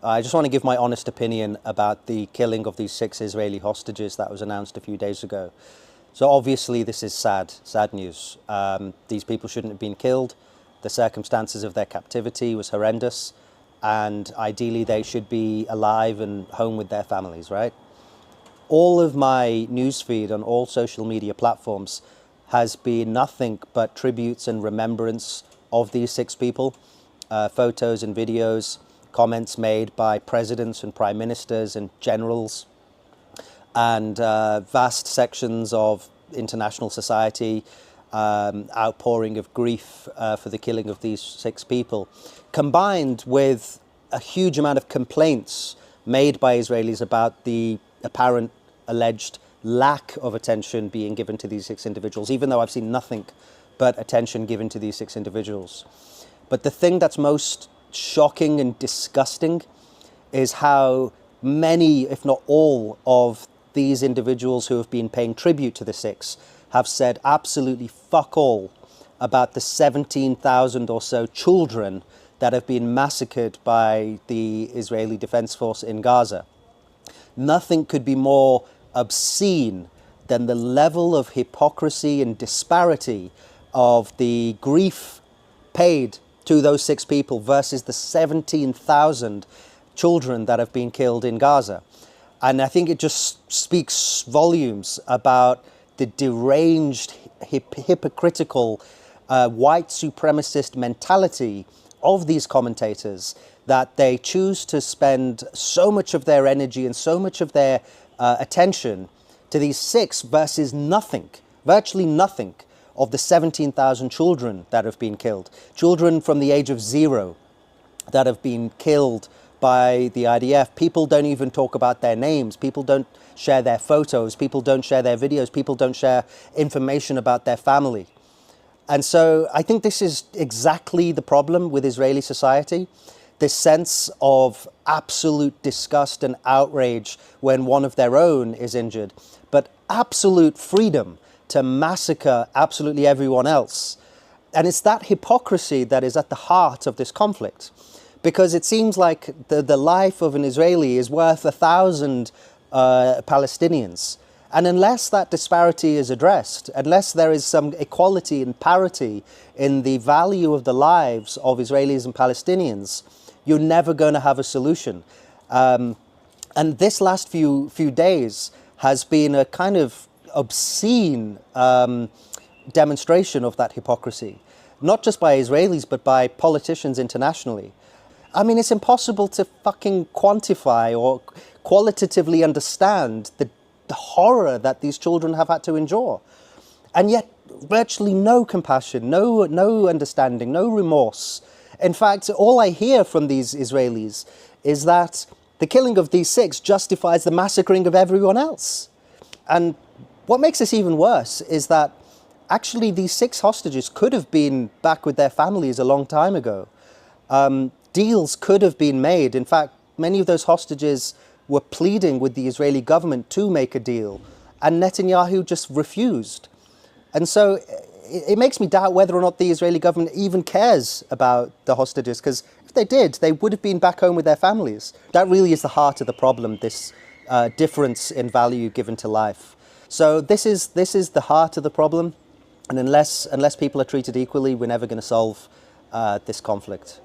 I just want to give my honest opinion about the killing of these 6 Israeli hostages that was announced a few days ago. So obviously this is sad news. These people shouldn't have been killed. The circumstances of their captivity was horrendous, and ideally they should be alive and home with their families, right? All of my newsfeed on all social media platforms has been nothing but tributes and remembrance of these 6 people. Photos and videos, comments made by presidents and prime ministers and generals, and vast sections of international society outpouring of grief for the killing of these 6 people, combined with a huge amount of complaints made by Israelis about the apparent alleged lack of attention being given to these 6 individuals, even though I've seen nothing but attention given to these 6 individuals. But the thing that's most shocking and disgusting is how many, if not all, of these individuals who have been paying tribute to the 6 have said absolutely fuck all about the 17,000 or so children that have been massacred by the Israeli Defense Force in Gaza. Nothing could be more obscene than the level of hypocrisy and disparity of the grief paid to those 6 people versus the 17,000 children that have been killed in Gaza. And I think it just speaks volumes about the deranged, hypocritical, white supremacist mentality of these commentators, that they choose to spend so much of their energy and so much of their attention to these 6 versus nothing, virtually nothing, of the 17,000 children that have been killed. Children from the age of 0 that have been killed by the IDF. People don't even talk about their names. People don't share their photos. People don't share their videos. People don't share information about their family. And so I think this is exactly the problem with Israeli society. This sense of absolute disgust and outrage when one of their own is injured, but absolute freedom to massacre absolutely everyone else. And it's that hypocrisy that is at the heart of this conflict, because it seems like the life of an Israeli is worth 1,000 Palestinians. And unless that disparity is addressed, unless there is some equality and parity in the value of the lives of Israelis and Palestinians, you're never going to have a solution. And this last few days has been a kind of obscene demonstration of that hypocrisy, not just by Israelis, but by politicians internationally. I mean, it's impossible to fucking quantify or qualitatively understand the horror that these children have had to endure. And yet, virtually no compassion, no understanding, no remorse. In fact, all I hear from these Israelis is that the killing of these 6 justifies the massacring of everyone else. And what makes this even worse is that actually these 6 hostages could have been back with their families a long time ago. Deals could have been made. In fact, many of those hostages were pleading with the Israeli government to make a deal, and Netanyahu just refused. And so it makes me doubt whether or not the Israeli government even cares about the hostages, because if they did, they would have been back home with their families. That really is the heart of the problem, this difference in value given to life. So this is the heart of the problem, and unless people are treated equally, we're never going to solve this conflict.